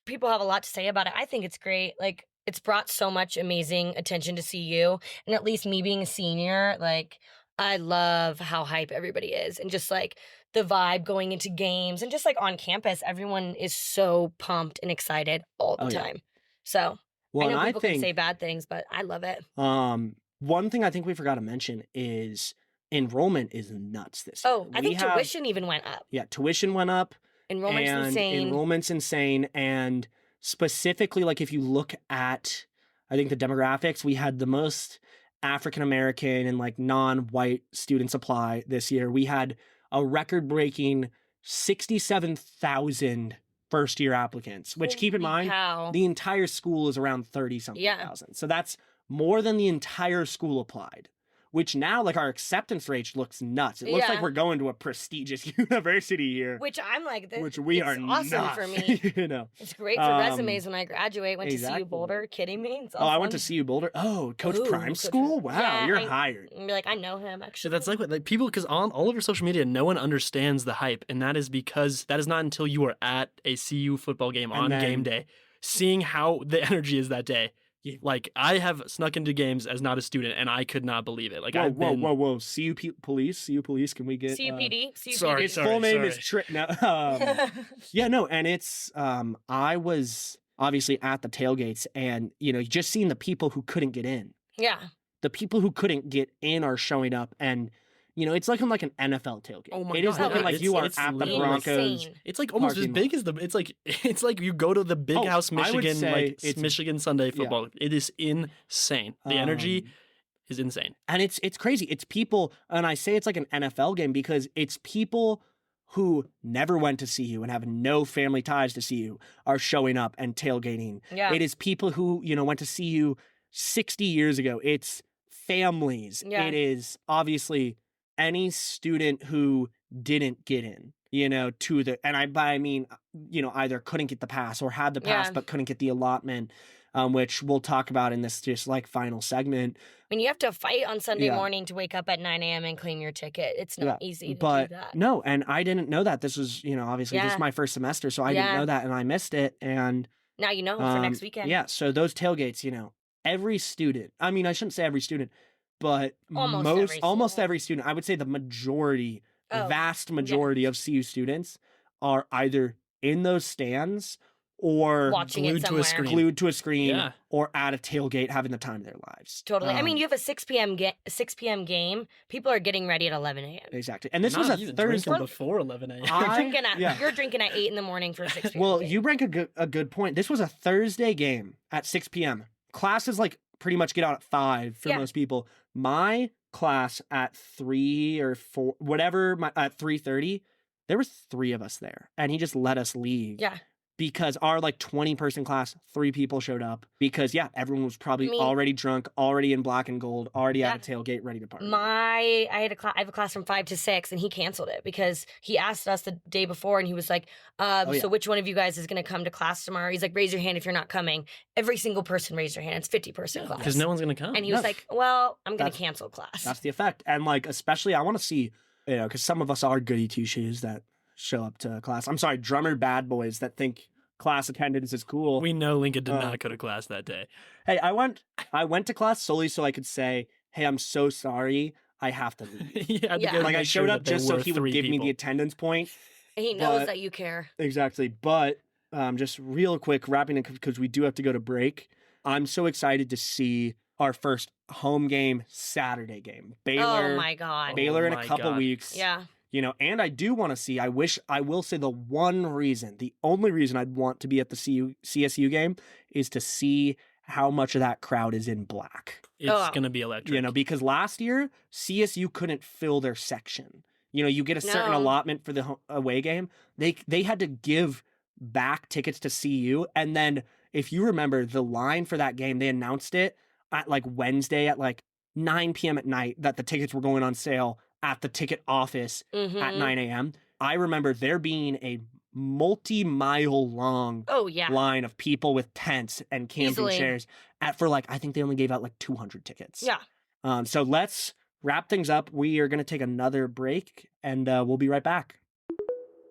People have a lot to say about it. I think it's great. Like, it's brought so much amazing attention to CU, and at least me being a senior, like, I love how hype everybody is, and just like the vibe going into games and just like on campus, everyone is so pumped and excited all the time. So I know people can say bad things, but I love it. One thing I think we forgot to mention is enrollment is nuts this year. Oh, I think tuition even went up. Yeah, tuition went up. Enrollment's insane. And specifically, like if you look at, I think the demographics, we had the most African-American and like non-white students apply this year. We had a record-breaking 67,000 first-year applicants, which keep in mind, the entire school is around 30-something thousand. So that's more than the entire school applied, which now like our acceptance rate looks nuts. It looks like we're going to a prestigious university here. Which I'm like, which we are awesome not, for me. It's great for resumes when I graduate. Went to CU Boulder. Kidding me? It's awesome. I went to CU Boulder. Oh, Coach Prime's school? Wow, you're hired. You're like, I know him actually. So that's like people, because on all over social media, no one understands the hype, and that is because that is not until you are at a CU football game on game day, seeing how the energy is that day. Like, I have snuck into games as not a student, and I could not believe it. Like, whoa. CU police, can we get... CUPD? Sorry, his full name is Trick. And it's... I was obviously at the tailgates, and, just seeing the people who couldn't get in. Yeah. The people who couldn't get in are showing up, and... it's looking like an NFL tailgate. Oh my God. It is looking like you are at the Broncos. It's like almost as big as it's like you go to the Big House, Michigan, like it's Michigan Sunday football. It is insane. The energy is insane. And it's crazy. It's people, and I say it's like an NFL game because it's people who never went to CU and have no family ties to CU are showing up and tailgating. Yeah. It is people who, went to CU 60 years ago. It's families. Yeah. It is obviously any student who didn't get in, to the, and by I mean, either couldn't get the pass or had the pass but couldn't get the allotment, which we'll talk about in this just like final segment. I mean, you have to fight on Sunday morning to wake up at 9 a.m. and claim your ticket. It's not easy to do that. No, and I didn't know that. This was, obviously this is my first semester, so I didn't know that, and I missed it. And now you know for next weekend. Yeah, so those tailgates, every student, I mean, I shouldn't say every student, but almost every student, I would say the majority, vast majority of CU students are either in those stands or glued to a screen or at a tailgate having the time of their lives. Totally. I mean, you have a 6 p.m. game. People are getting ready at 11 a.m. Exactly. And this was a Thursday before 11 a.m. You're drinking at 8 in the morning for a 6 p.m. Well, game. you bring a good point. This was a Thursday game at 6 p.m. Classes like pretty much get out at 5 for most people. My class at 3 or 4, whatever, at 3:30, there was 3 of us there, and he just let us leave. Yeah. Because our like 20-person class, 3 people showed up because everyone was probably already drunk, already in black and gold, already at a tailgate, ready to party. I have a class from 5 to 6, and he canceled it because he asked us the day before, and he was like, "So which one of you guys is going to come to class tomorrow?" He's like, "Raise your hand if you're not coming." Every single person raised their hand. It's 50% class because no one's going to come. And he was like, "Well, I'm going to cancel class." That's the effect, and like especially I want to see, because some of us are goody two shoes that show up to class. I'm sorry, drummer bad boys that think class attendance is cool. We know Lincoln did not go to class that day. Hey, I went to class solely so I could say, "Hey, I'm so sorry, I have to leave." Like I showed up just so he would give me the attendance point. And he knows that you care. Exactly. But just real quick, wrapping it because we do have to go to break. I'm so excited to see our first home game, Saturday game. Baylor. Oh my God. Baylor in a couple weeks. Yeah. And I do want to see, I will say the only reason I'd want to be at the CSU game is to see how much of that crowd is in black. It's going to be electric. Because last year, CSU couldn't fill their section. You get a certain allotment for the away game. They had to give back tickets to CU. And then if you remember the line for that game, they announced it at like Wednesday at like 9 p.m. at night that the tickets were going on sale at the ticket office at 9 a.m. I remember there being a multi-mile long line of people with tents and camping chairs for like, I think they only gave out like 200 tickets. Yeah. So let's wrap things up. We are going to take another break and we'll be right back.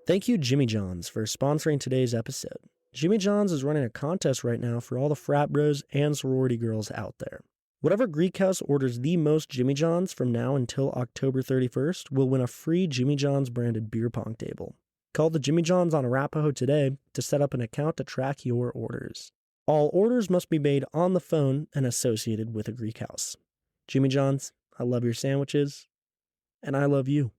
Thank you, Jimmy John's, for sponsoring today's episode. Jimmy John's is running a contest right now for all the frat bros and sorority girls out there. Whatever Greek house orders the most Jimmy John's from now until October 31st will win a free Jimmy John's branded beer pong table. Call the Jimmy John's on Arapahoe today to set up an account to track your orders. All orders must be made on the phone and associated with a Greek house. Jimmy John's, I love your sandwiches, and I love you.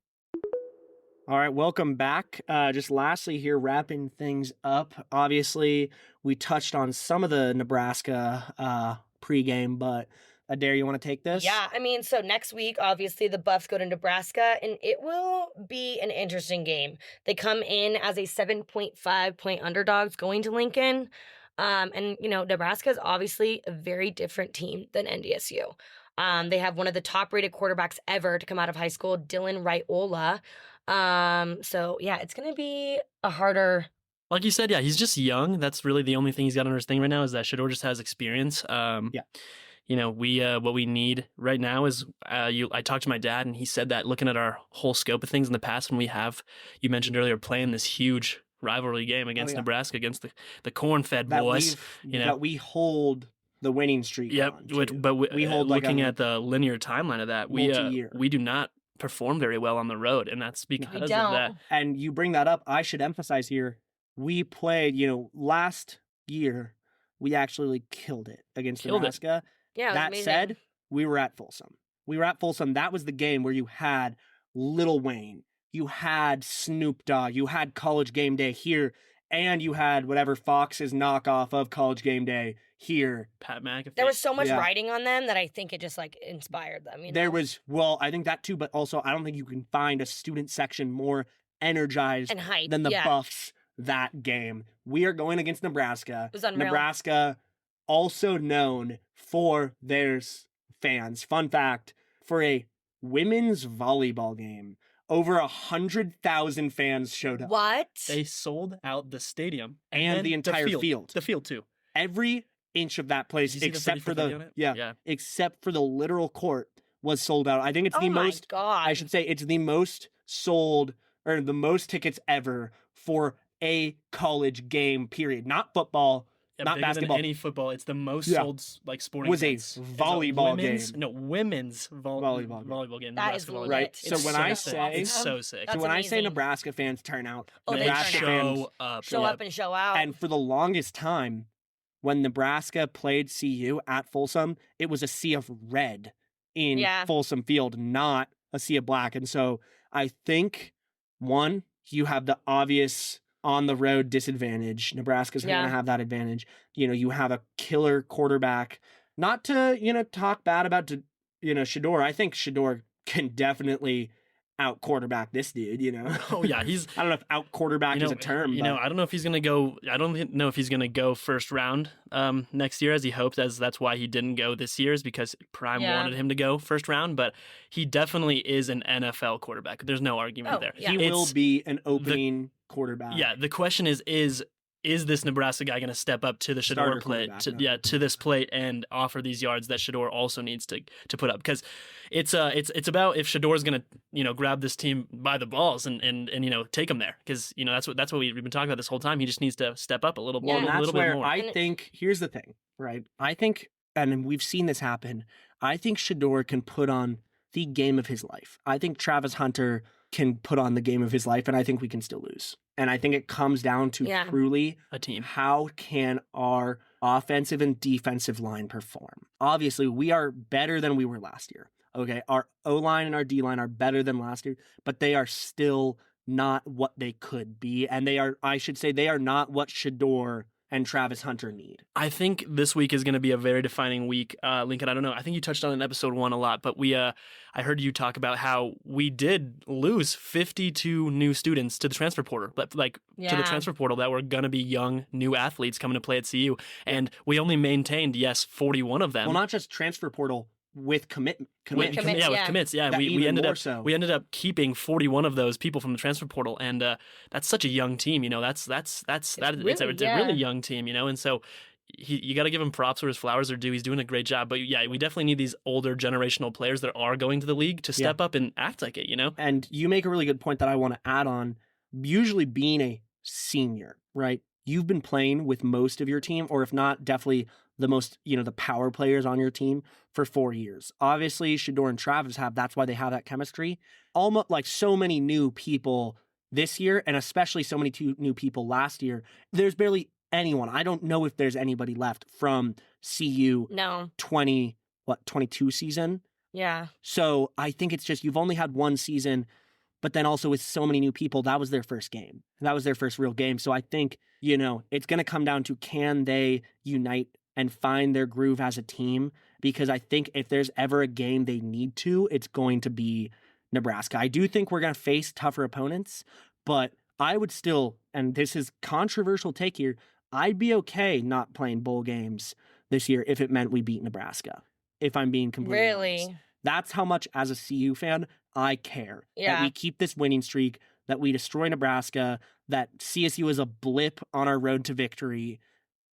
All right, welcome back. Just lastly here, wrapping things up. Obviously, we touched on some of the Nebraska pregame, but Adair, you want to take this? Yeah, I mean, so next week, obviously, the Buffs go to Nebraska, and it will be an interesting game. They come in as a 7.5 point underdogs going to Lincoln. And, you know, Nebraska is obviously a very different team than NDSU. They have one of the top-rated quarterbacks ever to come out of high school, Dylan Raiola. So, yeah, it's going to be a harder... Like you said, yeah, he's just young. That's really the only thing he's got under his thing right now is that Shedeur just has experience. You know, what we need right now is I talked to my dad, and he said that looking at our whole scope of things in the past, when we have, you mentioned earlier, playing this huge rivalry game against Nebraska, against the corn-fed boys. That we hold the winning streak. Yep, but we hold looking at the linear timeline of that, we do not perform very well on the road, and that's because of that. And you bring that up, I should emphasize here, we played, last year, we actually killed it against Nebraska. Yeah, that said, we were at Folsom. That was the game where you had Lil Wayne, you had Snoop Dogg, you had College Game Day here, and you had whatever Fox's knockoff of College Game Day here. Pat McAfee. There was so much writing on them that I think it just like inspired them. There was, I think that too, but also I don't think you can find a student section more energized and hyped than the Buffs that game. We are going against Nebraska. It was unreal. Nebraska, also known for their fans. Fun fact, for a women's volleyball game, over 100,000 fans showed up. What? They sold out the stadium and the entire field. The field too. Every inch of that place, except for except for the literal court, was sold out. I think it's the most. God. I should say it's the most sold or the most tickets ever for a college game. Period. Not football. Not basketball. Than any football. It's the most sold like sporting. Was a volleyball game. No, women's volleyball game. That is right. So when I say it's so sick. So when I say Nebraska fans turn out, Nebraska fans show up and show out. And for the longest time, when Nebraska played CU at Folsom, it was a sea of red in Folsom Field, not a sea of black. And so I think one, you have the obvious on the road disadvantage. Nebraska's going to have that advantage. You have a killer quarterback. Not to, talk bad about, Shedeur. I think Shedeur can definitely out quarterback this dude, Oh yeah, I don't know if out quarterback is a term. I don't know if he's gonna go. I don't know if he's gonna go first round next year as he hoped. As that's why he didn't go this year, is because Prime wanted him to go first round. But he definitely is an NFL quarterback. There's no argument there. Yeah. He will be an opening quarterback. Yeah, the question is this Nebraska guy going to step up to the Shedeur plate, to this plate and offer these yards that Shedeur also needs to put up? Because it's about if Shedeur is going to grab this team by the balls and take them there, because that's what we've been talking about this whole time. He just needs to step up a little more. And that's where more. I think here's the thing, right? I think, and we've seen this happen. I think Shedeur can put on the game of his life. I think Travis Hunter can put on the game of his life, and I think we can still lose. And I think it comes down to truly a team. How can our offensive and defensive line perform? Obviously, we are better than we were last year. Okay, our O-line and our D-line are better than last year, but they are still not what they could be. And they are, I should say, they are not what Shedeur and Travis Hunter need? I think this week is going to be a very defining week. Lincoln, I don't know. I think you touched on it in episode 1 a lot, but I heard you talk about how we did lose 52 new students to the transfer portal, to the transfer portal that were going to be young, new athletes coming to play at CU. And we only maintained, 41 of them. Well, not just transfer portal, with commits. With commits. Yeah, we ended up keeping 41 of those people from the transfer portal, and that's such a young team. It's a really young team. And so you got to give him props where his flowers are due. He's doing a great job. But yeah, we definitely need these older generational players that are going to the league to step up and act like it. And you make a really good point that I want to add on. Usually, being a senior, right? You've been playing with most of your team, or if not, definitely the most, the power players on your team for 4 years. Obviously, Shedeur and Travis that's why they have that chemistry. Almost like so many new people this year, and especially so many new people last year, there's barely anyone. I don't know if there's anybody left from CU 22 season. Yeah. So I think it's just, you've only had one season, but then also with so many new people, that was their first game. That was their first real game. So I think, it's going to come down to, can they unite and find their groove as a team? Because I think if there's ever a game they need to, it's going to be Nebraska. I do think we're going to face tougher opponents, but I would still, and this is controversial take here, I'd be okay not playing bowl games this year if it meant we beat Nebraska, if I'm being completely honest. That's how much, as a CU fan, I care. That we keep this winning streak, that we destroy Nebraska, that CSU is a blip on our road to victory.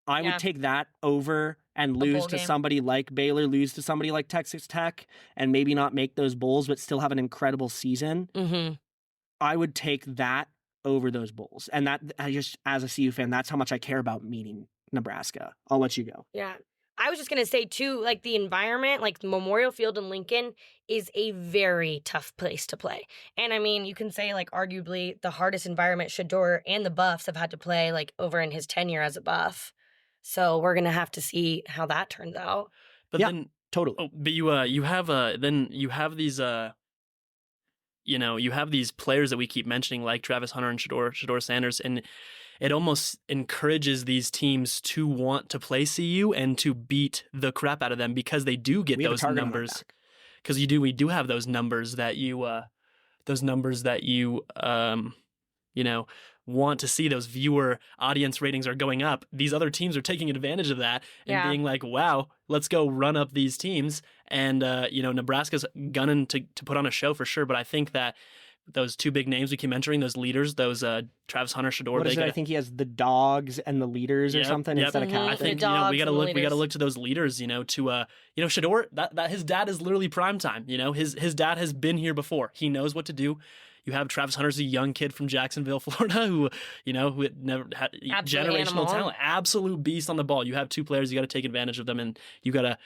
I would take that over and lose to somebody like Baylor, lose to somebody like Texas Tech, and maybe not make those bowls, but still have an incredible season. Mm-hmm. I would take that over those bowls. And that, I just, as a CU fan, that's how much I care about meeting Nebraska. I'll let you go. Yeah. I was just going to say, too, the environment, Memorial Field in Lincoln is a very tough place to play. And, I mean, you can say, arguably the hardest environment Shedeur and the Buffs have had to play, over in his tenure as a Buff. So we're going to have to see how that turns out. But then, totally. Oh, but you have these, you have these players that we keep mentioning, like Travis Hunter and Shedeur Sanders, and it almost encourages these teams to want to play CU and to beat the crap out of them, because they do get those numbers. Because we do have those numbers that you want to see. Those viewer audience ratings are going up. These other teams are taking advantage of that and being like, wow, let's go run up these teams. And, Nebraska's gunning to put on a show for sure. But I think that those two big names we keep mentioning, those leaders, those Travis Hunter, Shedeur. What is it? I think he has the dogs and the leaders or something instead of captain. I think we got to look to those leaders. To Shedeur. That his dad is literally prime time. His dad has been here before. He knows what to do. You have Travis Hunter's a young kid from Jacksonville, Florida, who never had generational talent, absolute beast on the ball. You have two players, you got to take advantage of them, and you got to,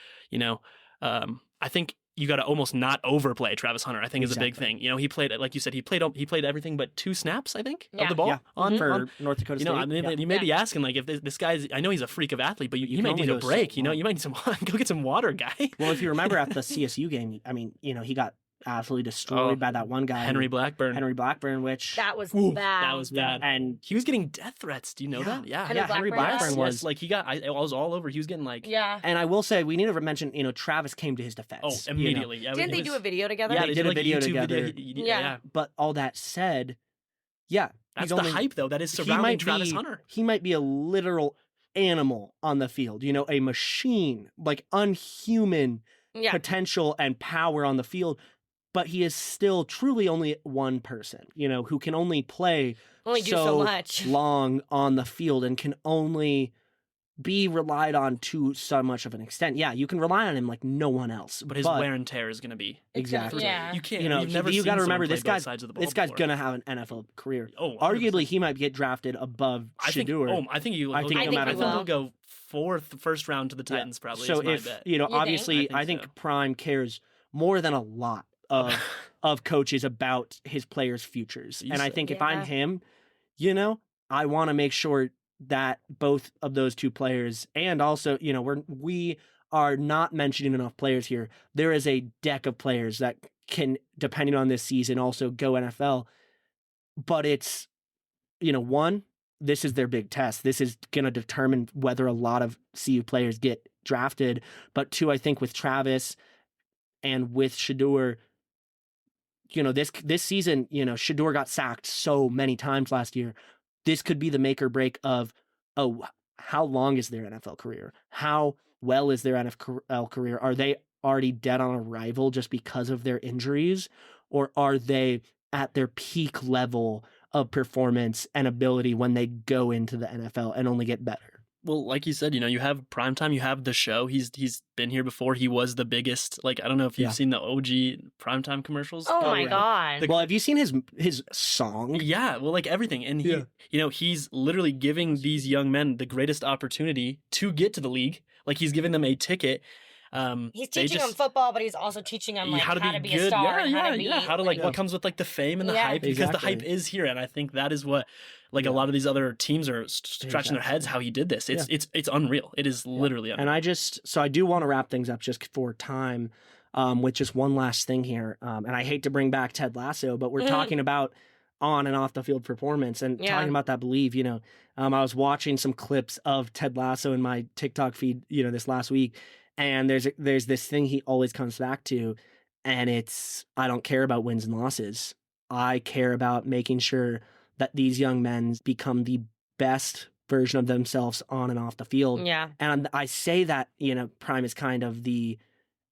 I think you got to almost not overplay Travis Hunter. I think is a big thing. He played, like you said, he played everything but 2 snaps, I think, of the ball for North Dakota State. You may be asking, if this guy's, I know he's a freak of athlete, but you might need a break. You might need some, go get some water, guy. Well, if you remember at the CSU game, I mean, he got absolutely destroyed by that one guy, Henry Blackburn, which that was bad. That was bad, and he was getting death threats. Do you know that? Yeah, Henry Blackburn was he got. I was all over. He was getting And I will say, we need to mention, Travis came to his defense. Oh, immediately. Yeah, didn't they do a video together? Yeah, they did a video together. Yeah. But all that said, that's the hype though that is surrounding Travis Hunter. He might be a literal animal on the field. A machine, unhuman potential and power on the field. But he is still truly only one person, who can only play do so much long on the field and can only be relied on to so much of an extent. Yeah, you can rely on him like no one else. But his wear and tear is going to be. Exactly. Yeah. You can't. You got to remember, this guy's going to have an NFL career. Oh, 100%. Arguably, he might get drafted above Shedeur. I think he'll go first round to the Titans probably. So if bet. Obviously, I think Prime cares more than a lot of coaches about his players' futures. And I think if I'm him, I want to make sure that both of those two players, and also, we are not mentioning enough players here. There is a deck of players that can, depending on this season, also go NFL. But it's, one, this is their big test. This is going to determine whether a lot of CU players get drafted. But two, I think with Travis and with Shedeur, this season, Shedeur got sacked so many times last year. This could be the make or break of, how long is their NFL career? How well is their NFL career? Are they already dead on arrival just because of their injuries? Or are they at their peak level of performance and ability when they go into the NFL and only get better? Well, like you said, you have primetime, you have the show. He's been here before. He was the biggest. Like, I don't know if you've seen the OG primetime commercials. Oh my God. Well, have you seen his song? Yeah, well, like everything. And he's literally giving these young men the greatest opportunity to get to the league. Like, he's giving them a ticket. He's teaching them football, but he's also teaching them how to be a star, how to what comes with like the fame and the hype, because the hype is here, and I think that is what a lot of these other teams are scratching their heads how he did this. It's unreal. It is literally unreal. And I do want to wrap things up just for time, with just one last thing here. And I hate to bring back Ted Lasso, but we're talking about on and off the field performance and talking about that belief. I was watching some clips of Ted Lasso in my TikTok feed, this last week. And there's this thing he always comes back to, and it's, I don't care about wins and losses. I care about making sure that these young men become the best version of themselves on and off the field. Yeah. And I say that, Prime is kind of the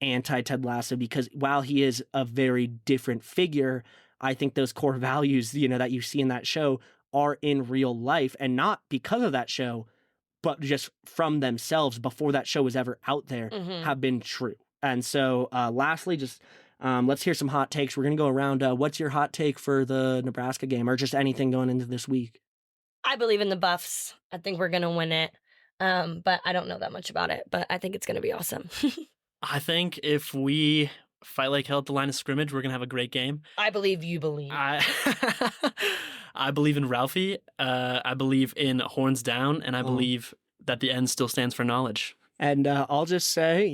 anti-Ted Lasso, because while he is a very different figure, I think those core values, that you see in that show are in real life, and not because of that show, but just from themselves before that show was ever out there, have been true. And so lastly, just let's hear some hot takes. We're going to go around. What's your hot take for the Nebraska game, or just anything going into this week? I believe in the Buffs. I think we're going to win it. But I don't know that much about it, but I think it's going to be awesome. I think if we fight like hell at the line of scrimmage, we're going to have a great game. I believe you believe. I believe in Ralphie. I believe in horns down, and I believe that the end still stands for knowledge. And I'll just say,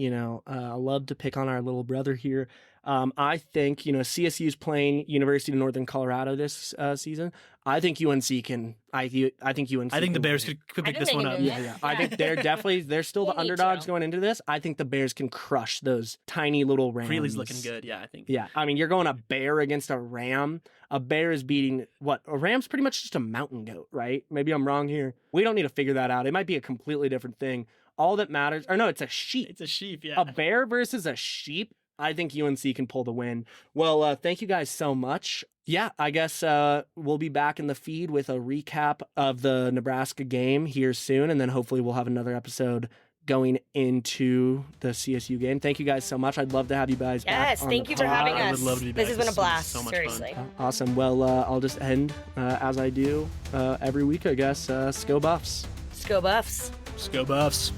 I love to pick on our little brother here. I think, CSU's playing University of Northern Colorado this season. I think UNC can. I think UNC. I think the Bears could pick this one up. Yeah. I think they're still the underdogs going into this. I think the Bears can crush those tiny little Rams. Freely's looking good. Yeah, I think. Yeah, I mean, you're going a bear against a ram. A bear is beating what? A ram's pretty much just a mountain goat, right? Maybe I'm wrong here. We don't need to figure that out. It might be a completely different thing. All that matters, or no, it's a sheep. It's a sheep. Yeah. A bear versus a sheep. I think UNC can pull the win. Well, thank you guys so much. Yeah, I guess we'll be back in the feed with a recap of the Nebraska game here soon, and then hopefully we'll have another episode going into the CSU game. Thank you guys so much. I'd love to have you guys back. Yes, thank you for having us. I would love to be back. This has been a blast. So much seriously. fun. Awesome. Well, I'll just end as I do every week, I guess. Go Buffs. Go Buffs. Go Buffs.